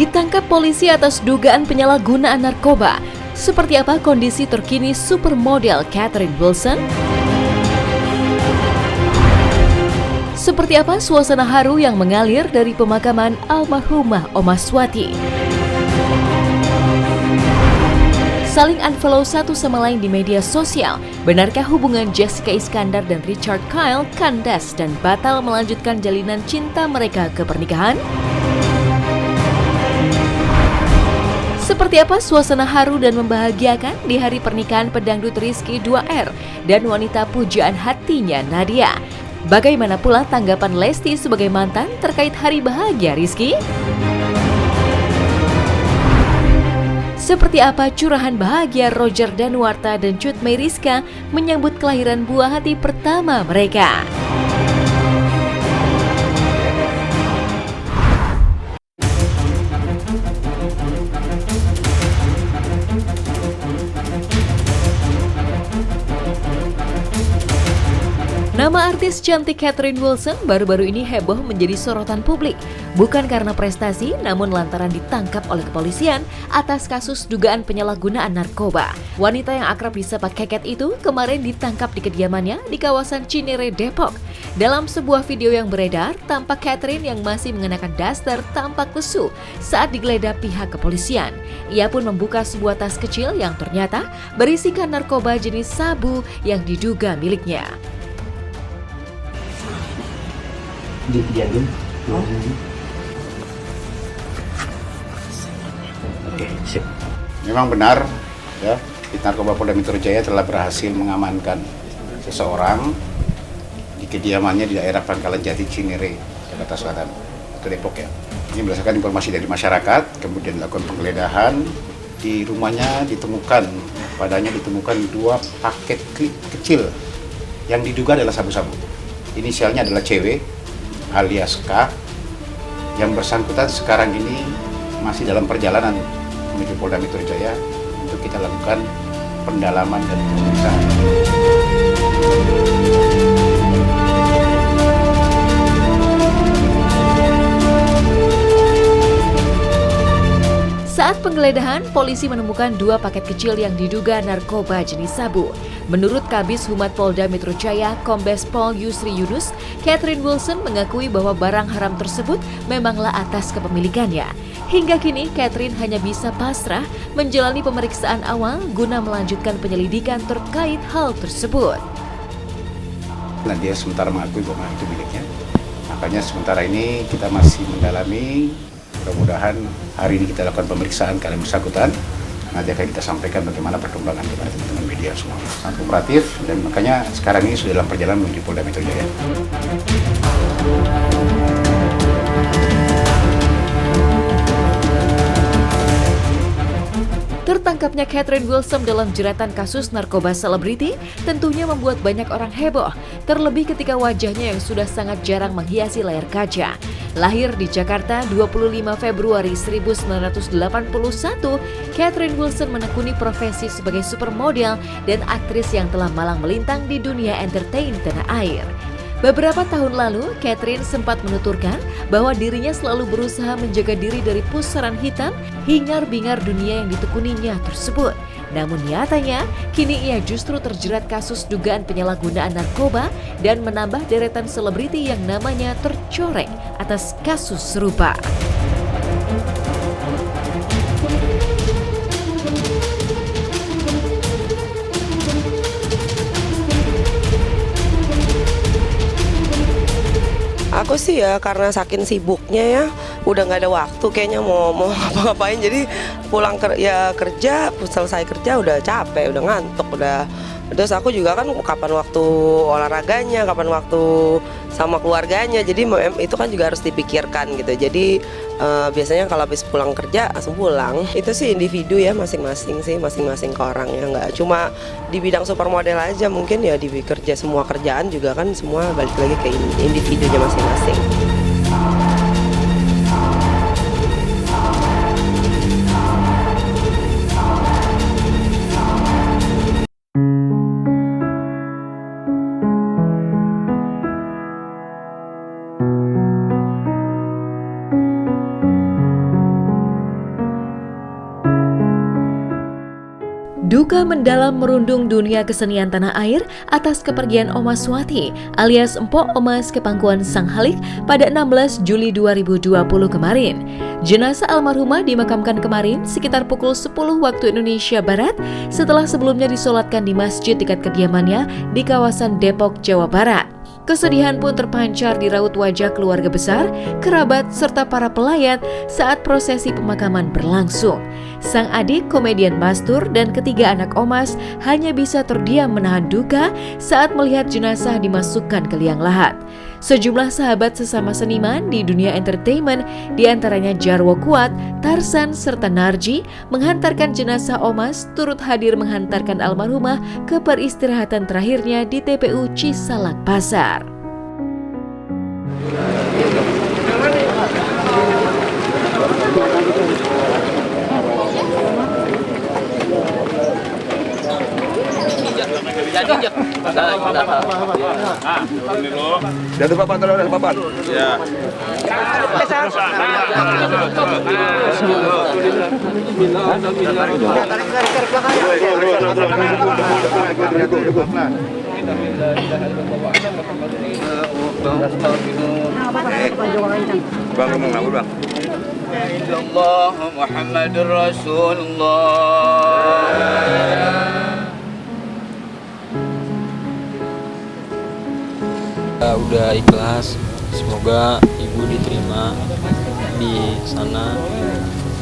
Ditangkap polisi atas dugaan penyalahgunaan narkoba. Seperti apa kondisi terkini supermodel Catherine Wilson? Seperti apa suasana haru yang mengalir dari pemakaman almarhumah Oma Swati? Saling unfollow satu sama lain di media sosial. Benarkah hubungan Jessica Iskandar dan Richard Kyle kandas dan batal melanjutkan jalinan cinta mereka ke pernikahan? Seperti apa suasana haru dan membahagiakan di hari pernikahan pedangdut Rizky 2R dan wanita pujaan hatinya Nadia? Bagaimana pula tanggapan Lesti sebagai mantan terkait hari bahagia Rizky? Seperti apa curahan bahagia Roger Danuarta dan Cut Meyriska menyambut kelahiran buah hati pertama mereka? Nama artis cantik Catherine Wilson baru-baru ini heboh menjadi sorotan publik. Bukan karena prestasi, namun lantaran ditangkap oleh kepolisian atas kasus dugaan penyalahgunaan narkoba. Wanita yang akrab disapa Keket itu kemarin ditangkap di kediamannya di kawasan Cinere, Depok. Dalam sebuah video yang beredar, tampak Catherine yang masih mengenakan daster tampak lesu saat digeledah pihak kepolisian. Ia pun membuka sebuah tas kecil yang ternyata berisikan narkoba jenis sabu yang diduga miliknya. Oke, sip. Memang benar, ya, di Narkoba Polda Metro Jaya telah berhasil mengamankan seseorang di kediamannya di daerah Pangkalan Jati Cinere, Jakarta Selatan, atau Depok ya. Ini berdasarkan informasi dari masyarakat, kemudian dilakukan penggeledahan. Di rumahnya padanya ditemukan 2 paket kecil yang diduga adalah sabu-sabu. Inisialnya adalah CW alias K. Yang bersangkutan sekarang ini masih dalam perjalanan menuju Polda Metro Jaya untuk kita lakukan pendalaman dan pemeriksaan. Saat penggeledahan, polisi menemukan 2 paket kecil yang diduga narkoba jenis sabu. Menurut Kabis Humas Polda Metro Jaya, Kombes Pol Yusri Yunus, Catherine Wilson mengakui bahwa barang haram tersebut memanglah atas kepemilikannya. Hingga kini, Catherine hanya bisa pasrah menjalani pemeriksaan awal guna melanjutkan penyelidikan terkait hal tersebut. Nah, dia sementara mengakui bahwa itu miliknya. Makanya sementara ini kita masih mendalami. Mudah-mudahan hari ini kita lakukan pemeriksaan kalian bersangkutan. Nanti akan kita sampaikan bagaimana perkembangan kepada teman-teman media semua. Sangat kooperatif dan makanya sekarang ini sudah dalam perjalanan menuju Polda Metro Jaya. Tertangkapnya Catherine Wilson dalam jeratan kasus narkoba selebriti tentunya membuat banyak orang heboh, terlebih ketika wajahnya yang sudah sangat jarang menghiasi layar kaca. Lahir di Jakarta 25 Februari 1981, Catherine Wilson menekuni profesi sebagai supermodel dan aktris yang telah malang melintang di dunia entertain tanah air. Beberapa tahun lalu, Catherine sempat menuturkan bahwa dirinya selalu berusaha menjaga diri dari pusaran hitam hingar-bingar dunia yang ditekuninya tersebut. Namun nyatanya, kini ia justru terjerat kasus dugaan penyalahgunaan narkoba dan menambah deretan selebriti yang namanya tercoreng atas kasus serupa. Aku sih ya karena saking sibuknya ya udah nggak ada waktu kayaknya mau ngapa-ngapain, jadi pulang kerja selesai kerja udah capek, udah ngantuk, terus aku juga kan kapan waktu olahraganya, kapan waktu sama keluarganya, jadi itu kan juga harus dipikirkan gitu. Jadi biasanya kalau habis pulang kerja langsung pulang. Itu sih individu ya, masing-masing ke orang ya, nggak cuma di bidang supermodel aja, mungkin ya di kerja semua kerjaan juga kan semua balik lagi ke individunya masing-masing. Duka mendalam merundung dunia kesenian tanah air atas kepergian Oma Swati alias Empok Omas ke pangkuan Sang Halik pada 16 Juli 2020 kemarin. Jenazah almarhumah dimakamkan kemarin sekitar pukul 10 waktu Indonesia Barat setelah sebelumnya disolatkan di masjid dekat kediamannya di kawasan Depok, Jawa Barat. Kesedihan pun terpancar di raut wajah keluarga besar, kerabat, serta para pelayat saat prosesi pemakaman berlangsung. Sang adik, komedian Mastur, dan ketiga anak Omas hanya bisa terdiam menahan duka saat melihat jenazah dimasukkan ke liang lahat. Sejumlah sahabat sesama seniman di dunia entertainment, diantaranya Jarwo Kuat, Tarsan, serta Narji, menghantarkan jenazah Omas turut hadir menghantarkan almarhumah ke peristirahatan terakhirnya di TPU Cisalak Pasar. Dari papan, dari papan. Ya. Bang ngomong apa bang? Allah Muhammadur Rasulullah. Udah ikhlas, semoga ibu diterima di sana.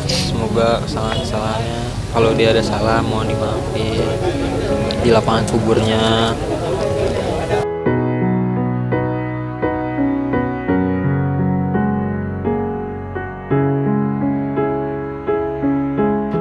Semoga kesalahan-kesalahannya, kalau dia ada salah mohon dimaafin di lapangan kuburnya.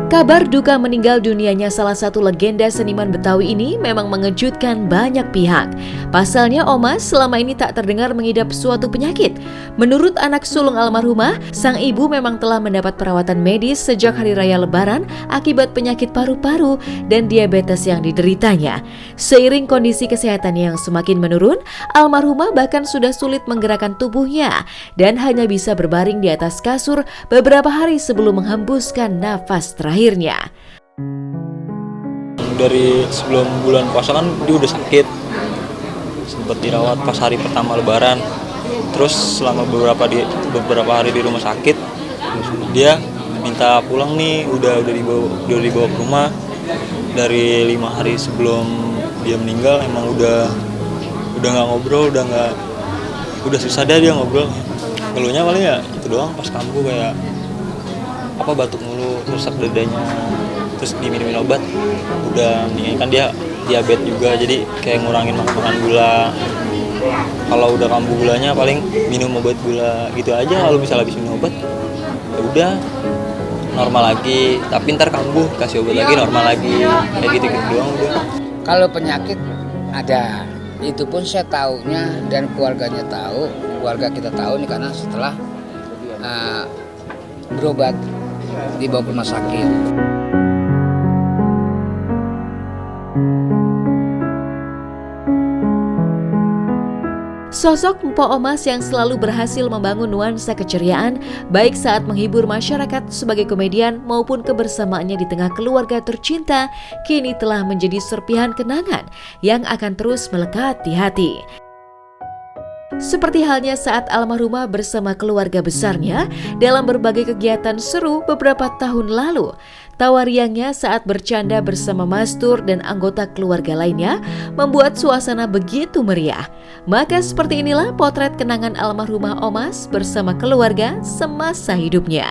Kabar duka meninggal dunianya salah satu legenda seniman Betawi ini memang mengejutkan banyak pihak. Pasalnya Omas selama ini tak terdengar mengidap suatu penyakit. Menurut anak sulung almarhumah, sang ibu memang telah mendapat perawatan medis sejak hari raya Lebaran akibat penyakit paru-paru dan diabetes yang dideritanya. Seiring kondisi kesehatannya yang semakin menurun, almarhumah bahkan sudah sulit menggerakkan tubuhnya dan hanya bisa berbaring di atas kasur beberapa hari sebelum menghembuskan nafas terakhir. Dari sebelum bulan puasa kan dia udah sakit, sempat dirawat pas hari pertama Lebaran. Terus selama beberapa hari di rumah sakit, dia minta pulang nih, udah dibawa ke rumah. Dari 5 hari sebelum dia meninggal emang udah nggak ngobrol, udah susah dia ngobrol. Keluhnya paling ya itu doang, pas kambuh kayak apa batuk mulu, sesak dadanya, terus diminumin obat. Udah mendingan kan dia diabetes juga, jadi kayak ngurangin makan gula. Kalau udah kambuh gulanya paling minum obat gula gitu aja. Kalau misalnya habis minum obat ya udah normal lagi, tapi ntar kambuh kasih obat lagi normal lagi, kayak gitu doang udah. Kalau penyakit ada, itu pun saya taunya dan keluarganya tahu, keluarga kita tahu nih karena setelah berobat dibawa ke rumah sakit. Sosok Mpok Omas yang selalu berhasil membangun nuansa keceriaan baik saat menghibur masyarakat sebagai komedian maupun kebersamaannya di tengah keluarga tercinta kini telah menjadi serpihan kenangan yang akan terus melekat di hati. Seperti halnya saat almarhumah bersama keluarga besarnya dalam berbagai kegiatan seru beberapa tahun lalu. Tawa riangnya saat bercanda bersama Mastur dan anggota keluarga lainnya membuat suasana begitu meriah. Maka seperti inilah potret kenangan almarhumah Omas bersama keluarga semasa hidupnya.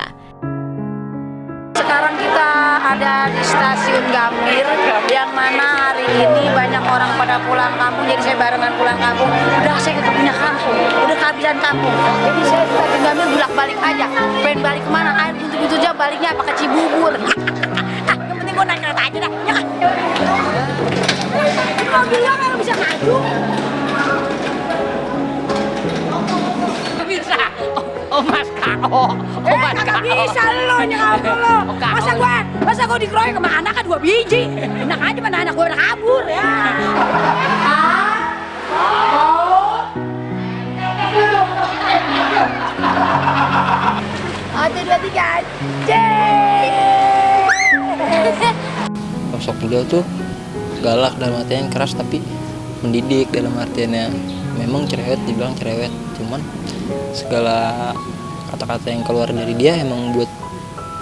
Sekarang kita ada di stasiun Gambir, yang mana hari ini banyak orang pada pulang kampung, jadi saya barengan pulang kampung. Udah saya udah punya kampung, udah kehabisan kampung. Jadi saya di stasiun Gambir bolak-balik aja. Pengen balik kemana? Air itu aja baliknya pakai Cibubur. Yang penting gue naik kereta aja dah. Ya kan? Mobilnya kan bisa maju. Bisa. Oh Mas K.O. Kagak bisa lo nyangkut lo. Masa gue dikeroyok sama anak kan 2 biji. Enak aja mana anak gue udah kabur ya. Ada 2, 3. sosok beliau tuh galak dalam artian keras, tapi mendidik dalam artiannya. Memang cerewet, dibilang cerewet, cuman segala kata-kata yang keluar dari dia emang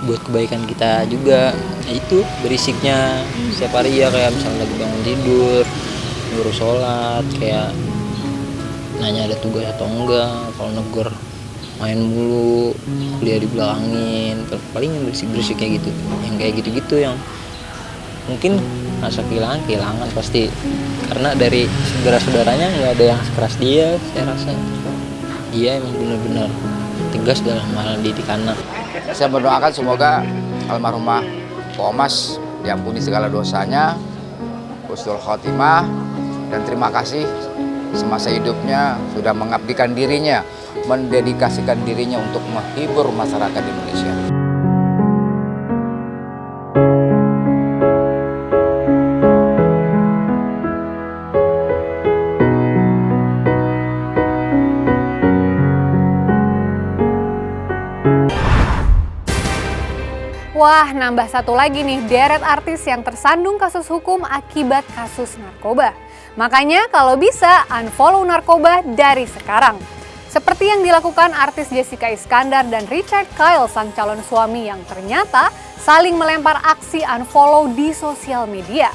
buat kebaikan kita juga. Itu berisiknya setiap hari ya, kayak misalnya lagi bangun tidur, ngurus sholat, kayak nanya ada tugas atau enggak, kalau negur main mulu, kuliah di belakangin, paling berisik kayak gitu. Yang kayak gitu-gitu yang mungkin rasa kehilangan pasti, karena dari saudara-saudaranya nggak ada yang sekeras dia. Saya rasa dia emang benar-benar tegas dalam hal didikannya. Saya mendoakan semoga almarhumah Pak Omas diampuni segala dosanya, husnul khotimah, dan terima kasih semasa hidupnya sudah mengabdikan dirinya, mendedikasikan dirinya untuk menghibur masyarakat Indonesia. Wah, nambah satu lagi nih deret artis yang tersandung kasus hukum akibat kasus narkoba. Makanya kalau bisa unfollow narkoba dari sekarang. Seperti yang dilakukan artis Jessica Iskandar dan Richard Kyle, sang calon suami yang ternyata saling melempar aksi unfollow di sosial media.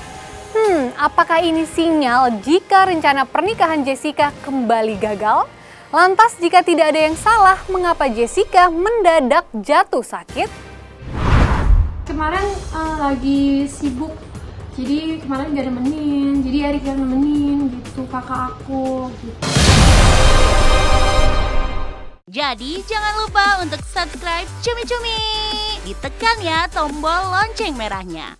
Apakah ini sinyal jika rencana pernikahan Jessica kembali gagal? Lantas jika tidak ada yang salah, mengapa Jessica mendadak jatuh sakit? Kemarin lagi sibuk, jadi kemarin gak nemenin, jadi Erik yang nemenin gitu, kakak aku gitu. Jadi jangan lupa untuk subscribe Cumi Cumi, ditekan ya tombol lonceng merahnya.